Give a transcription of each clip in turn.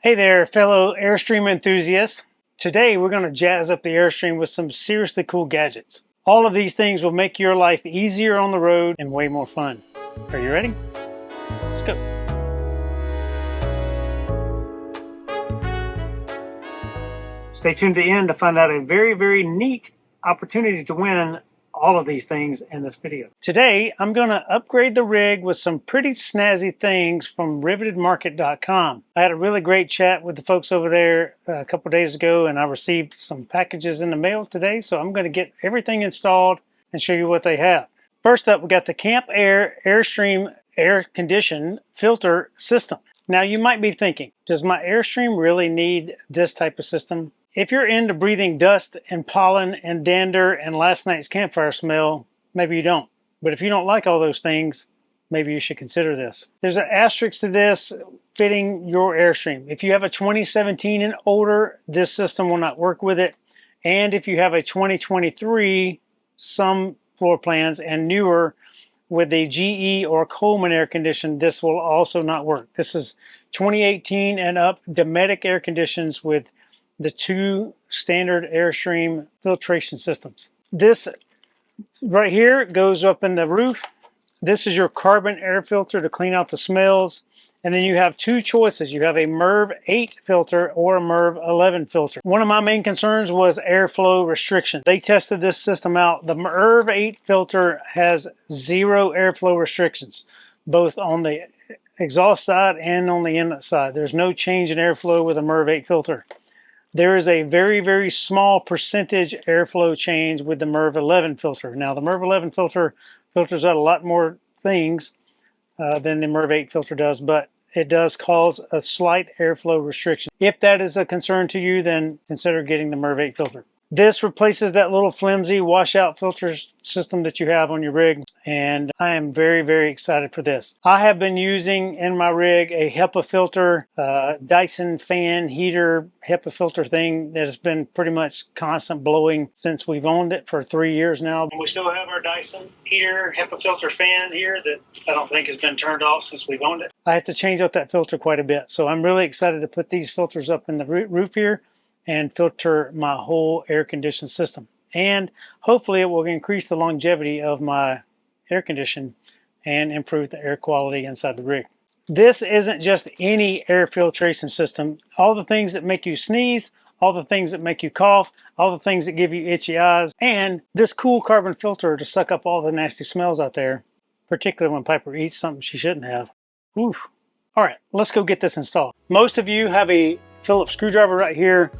Hey there, fellow Airstream enthusiasts. Today we're going to jazz up the Airstream with some seriously cool gadgets. All of these things will make your life easier on the road and way more fun. Are you ready? Let's go. Stay tuned to the end to find out a very neat opportunity to win all of these things in this video. Today, I'm going to upgrade the rig with some pretty snazzy things from rivetedmarket.com. I had a really great chat with the folks over there a couple days ago, and I received some packages in the mail today, so I'm going to get everything installed and show you what they have. First up, we got the CAMPAIR Airstream air condition filter system. Now you might be thinking, does my Airstream really need this type of system? If you're into breathing dust and pollen and dander and last night's campfire smell, maybe you don't. But if you don't like all those things, maybe you should consider this. There's an asterisk to this fitting your Airstream. If you have a 2017 and older, this system will not work with it. And if you have a 2023, some floor plans, and newer with a GE or Coleman air condition, this will also not work. This is 2018 and up Dometic air conditions with the two standard Airstream filtration systems. This right here goes up in the roof. This is your carbon air filter to clean out the smells. And then you have two choices. You have a MERV 8 filter or a MERV 11 filter. One of my main concerns was airflow restriction. They tested this system out. The MERV 8 filter has zero airflow restrictions, both on the exhaust side and on the inlet side. There's no change in airflow with a MERV 8 filter. There is a very small percentage airflow change with the MERV 11 filter. Now the MERV 11 filter filters out a lot more things than the MERV 8 filter does, but it does cause a slight airflow restriction. If that is a concern to you, then consider getting the MERV 8 filter. This replaces that little flimsy washout filter system that you have on your rig, and I am very excited for this. I have been using in my rig a HEPA filter, Dyson fan heater HEPA filter thing that has been pretty much constant blowing since we've owned it for 3 years now. We still have our Dyson heater HEPA filter fan here that I don't think has been turned off since we've owned it. I have to change out that filter quite a bit, so I'm really excited to put these filters up in the roof here and filter my whole air conditioning system. And hopefully it will increase the longevity of my air condition and improve the air quality inside the rig. This isn't just any air filtration system. All the things that make you sneeze, all the things that make you cough, all the things that give you itchy eyes, and this cool carbon filter to suck up all the nasty smells out there, particularly when Piper eats something she shouldn't have. Oof. All right, let's go get this installed. Most of you have a Phillips screwdriver right here.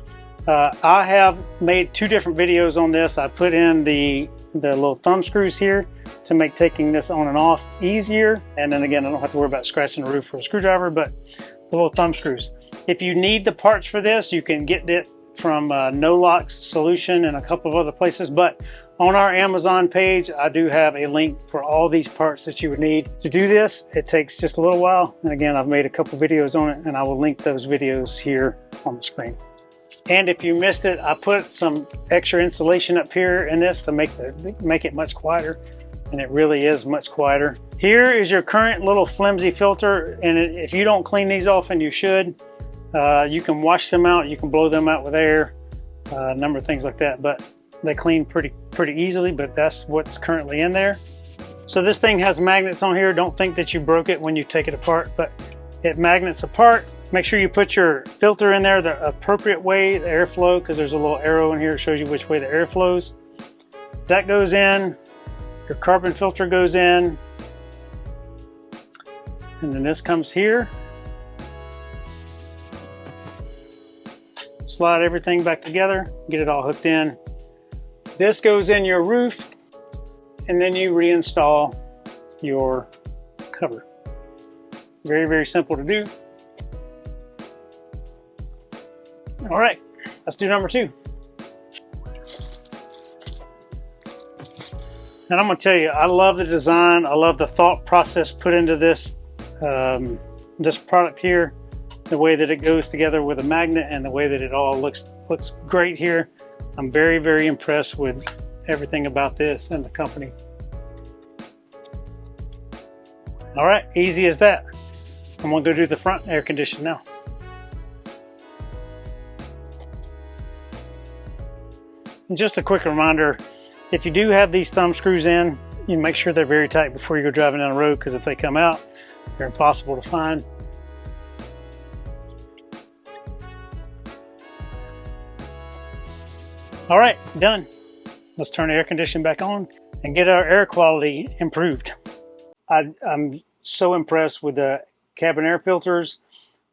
I have made 2 different videos on this. I put in the little thumb screws here to make taking this on and off easier. And then again, I don't have to worry about scratching the roof for a screwdriver, but the little thumb screws. If you need the parts for this, you can get it from No Locks Solution and a couple of other places. But on our Amazon page, I do have a link for all these parts that you would need to do this. It takes just a little while. And again, I've made a couple videos on it, and I will link those videos here on the screen. And if you missed it, I put some extra insulation up here in this to make it much quieter, and it really is much quieter. Here is your current little flimsy filter, and if you don't clean these off, and you should, you can wash them out, you can blow them out with air, a number of things like that, but they clean pretty easily, but that's what's currently in there. So this thing has magnets on here. Don't think that you broke it when you take it apart, but it magnets apart. Make sure you put your filter in there the appropriate way, the airflow, because there's a little arrow in here that shows you which way the air flows. That goes in, your carbon filter goes in, and then this comes here. Slide everything back together, get it all hooked in. This goes in your roof, and then you reinstall your cover. Very simple to do. All right, let's do number 2. And I'm gonna tell you, I love the design. I love the thought process put into this, this product here, the way that it goes together with a magnet and the way that it all looks great here. I'm very impressed with everything about this and the company. All right, easy as that. I'm gonna go do the front air condition now. And just a quick reminder, if you do have these thumb screws in, you make sure they're very tight before you go driving down the road, because if they come out, they're impossible to find. All right, done. Let's turn the air conditioning back on and get our air quality improved. I'm so impressed with the cabin air filters.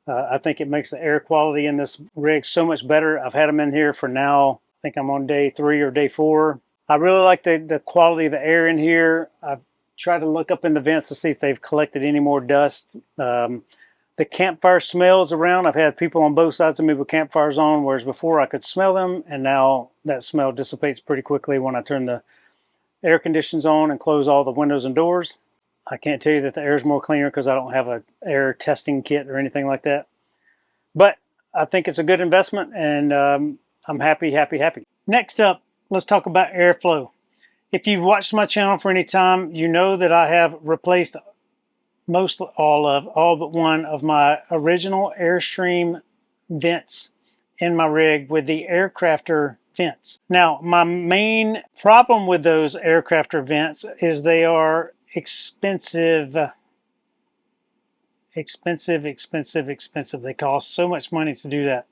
I think it makes the air quality in this rig so much better. I've had them in here for now, I think I'm on day 3 or day 4. I really like the quality of the air in here. I've tried to look up in the vents to see if they've collected any more dust. The campfire smells around. I've had people on both sides of me with campfires on, whereas before I could smell them, and now that smell dissipates pretty quickly when I turn the air conditions on and close all the windows and doors. I can't tell you that the air is more cleaner because I don't have an air testing kit or anything like that. But I think it's a good investment, and I'm happy. Next up, let's talk about airflow. If you've watched my channel for any time, you know that I have replaced all but one of my original Airstream vents in my rig with the Aircrafter vents. Now, my main problem with those Aircrafter vents is they are expensive. They cost so much money to do that.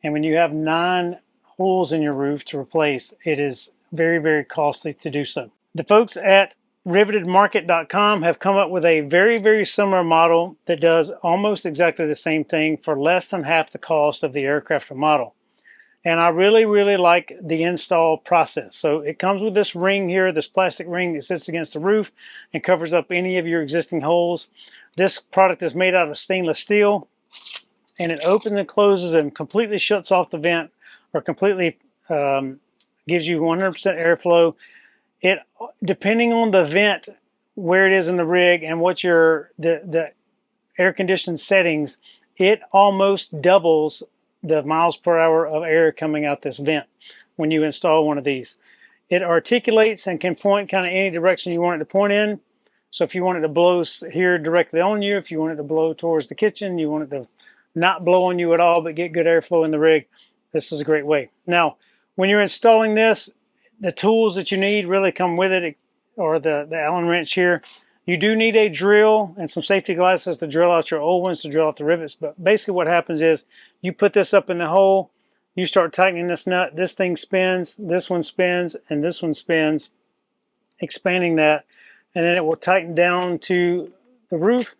And when you have 9 holes in your roof to replace, it is very, very costly to do so. The folks at rivetedmarket.com have come up with a very, very similar model that does almost exactly the same thing for less than half the cost of the Aircrafter model. And I really, really like the install process. So it comes with this ring here, this plastic ring that sits against the roof and covers up any of your existing holes. This product is made out of stainless steel, and it opens and closes and completely shuts off the vent, or completely gives you 100% airflow. It, depending on the vent, where it is in the rig, and what the air conditioned settings, it almost doubles the miles per hour of air coming out this vent when you install one of these. It articulates and can point kind of any direction you want it to point in. So if you want it to blow here directly on you, if you want it to blow towards the kitchen, you want it to not blow on you at all but get good airflow in the rig, this is a great way. Now, when you're installing this, the tools that you need really come with it, or the Allen wrench here. You do need a drill and some safety glasses to drill out your old ones, to drill out the rivets. But basically what happens is you put this up in the hole, you start tightening this nut, this thing spins, this one spins, and this one spins, expanding that, and then it will tighten down to the roof,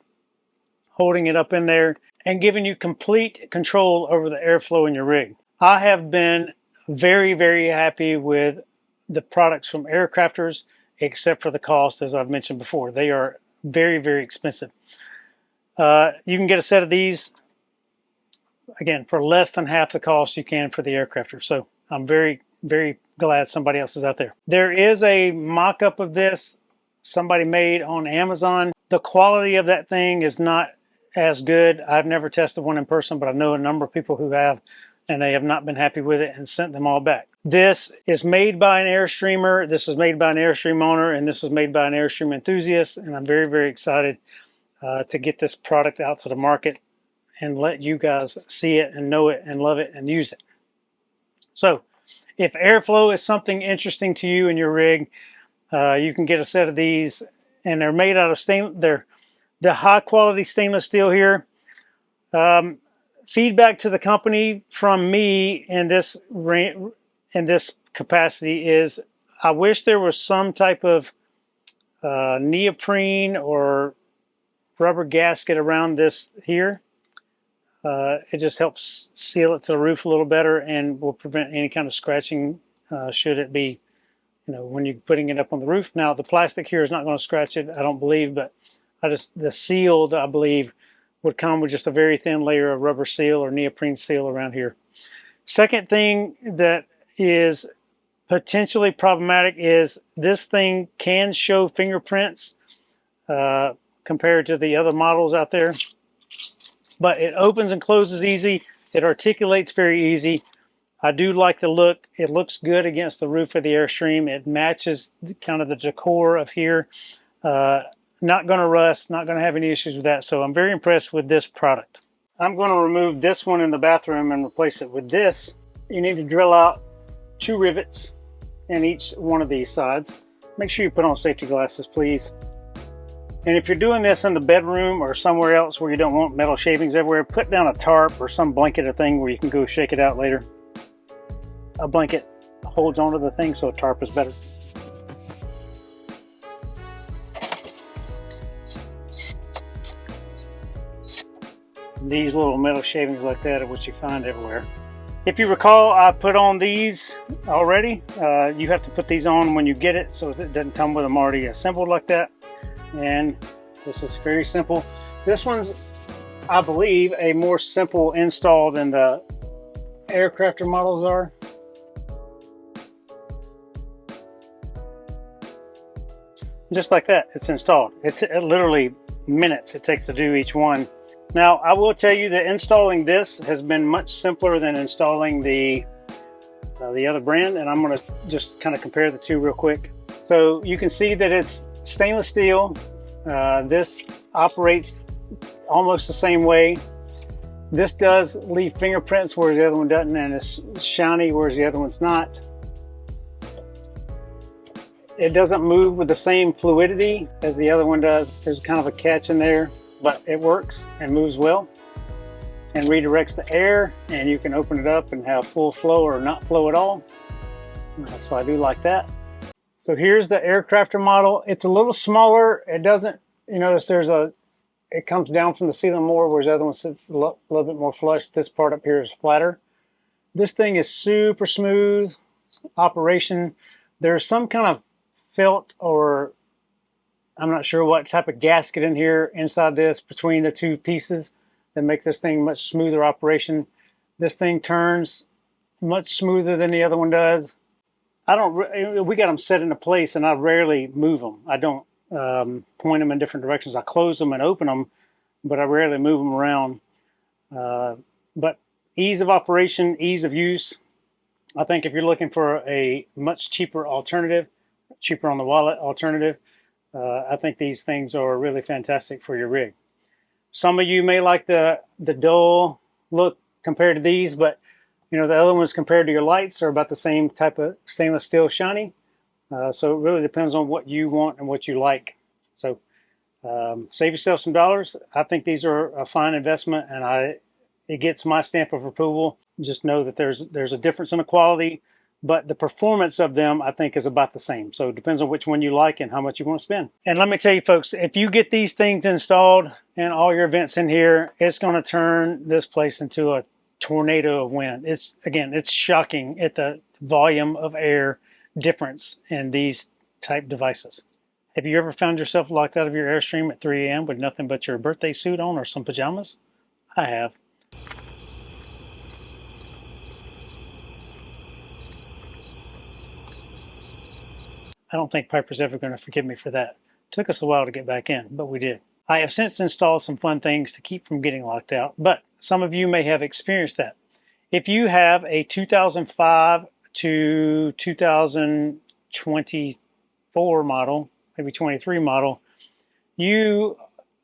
holding it up in there and giving you complete control over the airflow in your rig. I have been very, very happy with the products from Aircrafters, except for the cost, as I've mentioned before. They are very, very expensive. You can get a set of these, again, for less than half the cost you can for the Aircrafter. So I'm very, very glad somebody else is out there. There is a mock-up of this somebody made on Amazon. The quality of that thing is not as good. I've never tested one in person, but I know a number of people who have, and they have not been happy with it and sent them all back. This is made by an Airstreamer, this is made by an Airstream owner, and this is made by an Airstream enthusiast, and I'm very, very excited to get this product out to the market and let you guys see it and know it and love it and use it. So, if airflow is something interesting to you in your rig, you can get a set of these, and they're made out of they're the high quality stainless steel here. Feedback to the company from me in this capacity is, I wish there was some type of neoprene or rubber gasket around this here. It just helps seal it to the roof a little better and will prevent any kind of scratching should it be, when you're putting it up on the roof. Now, the plastic here is not going to scratch it, I don't believe, but the seal, I believe, would come with just a very thin layer of rubber seal or neoprene seal around here. Second thing that is potentially problematic is this thing can show fingerprints compared to the other models out there. But it opens and closes easy. It articulates very easy. I do like the look. It looks good against the roof of the Airstream. It matches kind of the decor of here. Not going to rust, not going to have any issues with that. So I'm very impressed with this product. I'm going to remove this one in the bathroom and replace it with this. You need to drill out 2 rivets in each one of these sides. Make sure you put on safety glasses, please. And if you're doing this in the bedroom or somewhere else where you don't want metal shavings everywhere, put down a tarp or some blanket or thing where you can go shake it out later. A blanket holds onto the thing, so a tarp is better. These little metal shavings like that are what you find everywhere. If you recall, I put on these already. You have to put these on when you get it, so it doesn't come with them already assembled like that. And this is very simple. This one's, I believe, a more simple install than the Aircrafter models are. Just like that, it's installed. It literally minutes it takes to do each one. Now, I will tell you that installing this has been much simpler than installing the other brand, and I'm going to just kind of compare the two real quick. So you can see that it's stainless steel. This operates almost the same way. This does leave fingerprints, whereas the other one doesn't, and it's shiny, whereas the other one's not. It doesn't move with the same fluidity as the other one does. There's kind of a catch in there, but it works and moves well and redirects the air, and you can open it up and have full flow or not flow at all. So I do like that. So here's the Aircrafter model. It's a little smaller. It doesn't, you notice it comes down from the ceiling more, whereas the other one sits a little bit more flush. This part up here is flatter. This thing is super smooth operation. There's some kind of felt, or I'm not sure what type of gasket in here inside this between the two pieces that make this thing much smoother operation. This thing turns much smoother than the other one does. We got them set into place, and I rarely move them. I don't point them in different directions. I close them and open them, but I rarely move them around. But ease of operation, ease of use. I think if you're looking for a much cheaper alternative, cheaper on the wallet alternative, I think these things are really fantastic for your rig. Some of you may like the dull look compared to these, but you know, the other ones compared to your lights are about the same type of stainless steel shiny. So it really depends on what you want and what you like. So save yourself some dollars. I think these are a fine investment, and it gets my stamp of approval. Just know that there's a difference in the quality, but the performance of them, I think, is about the same. So it depends on which one you like and how much you want to spend. And let me tell you, folks, if you get these things installed and all your vents in here, it's going to turn this place into a tornado of wind. It's shocking at the volume of air difference in these type devices. Have you ever found yourself locked out of your Airstream at 3 a.m. with nothing but your birthday suit on or some pajamas? I have. I don't think Piper's ever going to forgive me for that. Took us a while to get back in, but we did. I have since installed some fun things to keep from getting locked out, but some of you may have experienced that. If you have a 2005 to 2024 model, maybe 23 model, you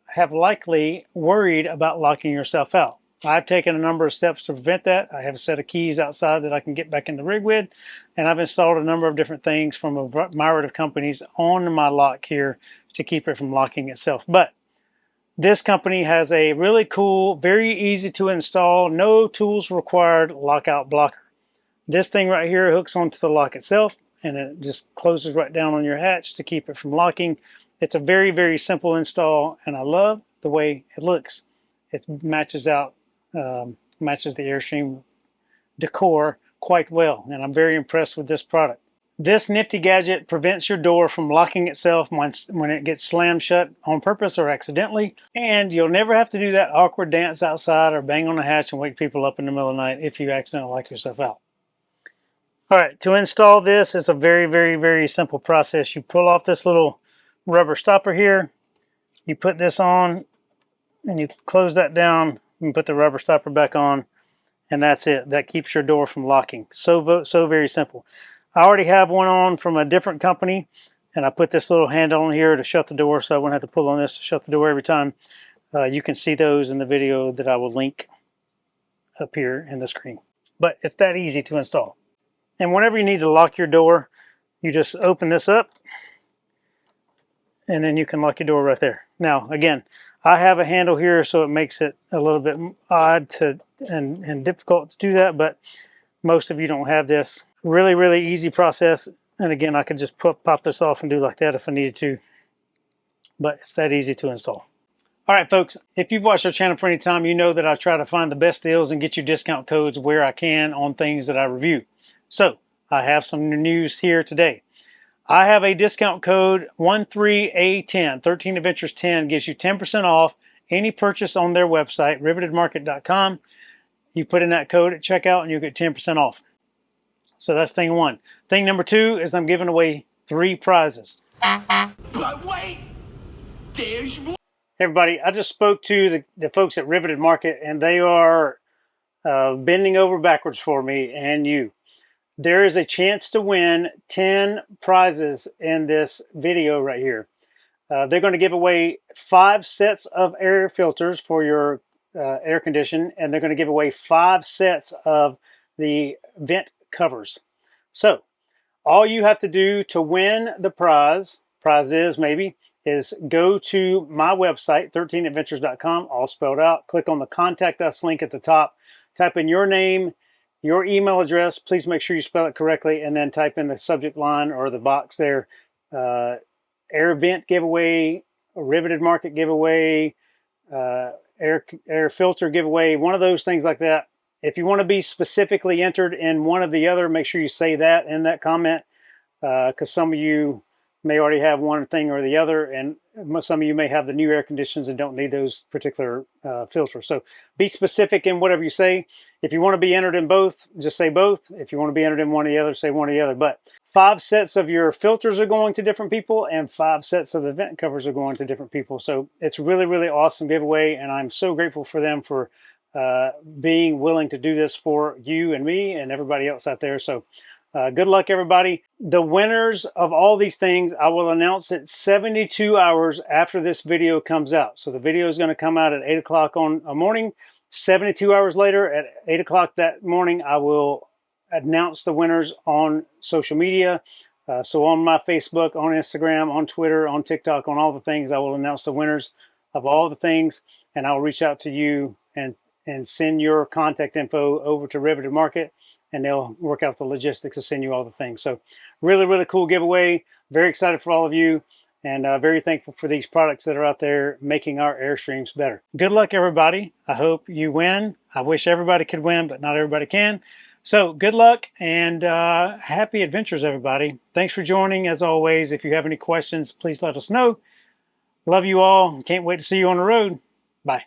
have likely worried about locking yourself out. I've taken a number of steps to prevent that. I have a set of keys outside that I can get back in the rig with, and I've installed a number of different things from a myriad of companies on my lock here to keep it from locking itself. But this company has a really cool, very easy to install, no tools required lockout blocker. This thing right here hooks onto the lock itself, and it just closes right down on your hatch to keep it from locking. It's a very, very simple install, and I love the way it looks. It matches the Airstream decor quite well, and I'm very impressed with this product. This nifty gadget prevents your door from locking itself when it gets slammed shut on purpose or accidentally, and you'll never have to do that awkward dance outside or bang on the hatch and wake people up in the middle of the night if you accidentally lock yourself out. All right, to install this, it's a very, very, very simple process. You pull off this little rubber stopper here, you put this on, and you close that down and put the rubber stopper back on, and that's it. That keeps your door from locking. So very simple. I already have one on from a different company, and I put this little handle on here to shut the door, so I wouldn't have to pull on this to shut the door every time. You can see those in the video that I will link up here in the screen. But it's that easy to install. And whenever you need to lock your door, You just open this up, and then you can lock your door right there. Now, again, I have a handle here, so it makes it a little bit odd to and difficult to do that, but most of you don't have this. Really, really easy process. And again, I could just pop this off and do like that if I needed to, but it's that easy to install. All right, folks, if you've watched our channel for any time, you know that I try to find the best deals and get you discount codes where I can on things that I review. So I have some news here today. I have a discount code 13A10. 13 Adventures 10 gives you 10% off any purchase on their website, rivetedmarket.com. You put in that code at checkout and you get 10% off. So that's thing one. Thing number two is I'm giving away 3 prizes. But wait, there's more. Hey everybody, I just spoke to the folks at Riveted Market, and they are bending over backwards for me and you. There is a chance to win 10 prizes in this video right here. They're going to give away 5 sets of air filters for your air condition, and they're going to give away 5 sets of the vent covers. So all you have to do to win the prizes is go to my website, 13adventures.com, all spelled out. Click on the Contact Us link at the top. Type in your name, your email address. Please make sure you spell it correctly, and then type in the subject line or the box there. Air vent giveaway, Riveted Market giveaway, air filter giveaway, one of those things like that. If you want to be specifically entered in one of the other, make sure you say that in that comment, because some of you may already have one thing or the other, and some of you may have the new air conditions and don't need those particular filters. So be specific in whatever you say. If you want to be entered in both, just say both. If you want to be entered in one or the other, say one or the other. But 5 sets of your filters are going to different people, and 5 sets of the vent covers are going to different people. So it's really, really awesome giveaway, and I'm so grateful for them for being willing to do this for you and me and everybody else out there. So good luck, everybody. The winners of all these things, I will announce it 72 hours after this video comes out. So the video is going to come out at 8 o'clock on a morning. 72 hours later at 8 o'clock that morning, I will announce the winners on social media. So on my Facebook, on Instagram, on Twitter, on TikTok, on all the things, I will announce the winners of all the things, and I'll reach out to you and send your contact info over to Riveted Market, and they'll work out the logistics to send you all the things. So really, really cool giveaway. Very excited for all of you, and very thankful for these products that are out there making our Airstreams better. Good luck, everybody. I hope you win. I wish everybody could win, but not everybody can. So good luck and happy adventures, everybody. Thanks for joining. As always, if you have any questions, please let us know. Love you all. Can't wait to see you on the road. Bye.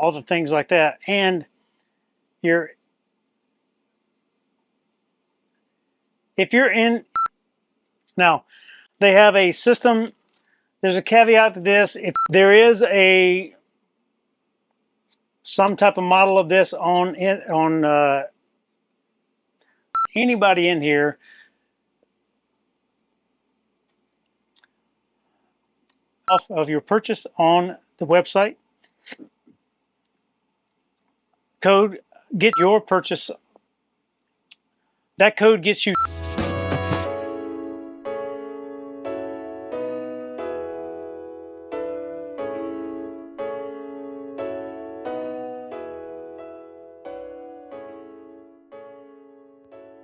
All the things like that. And if you're in, now they have a system. There's a caveat to this. If there is some type of model of this on anybody in here, off of your purchase on the website, code get your purchase. That code gets you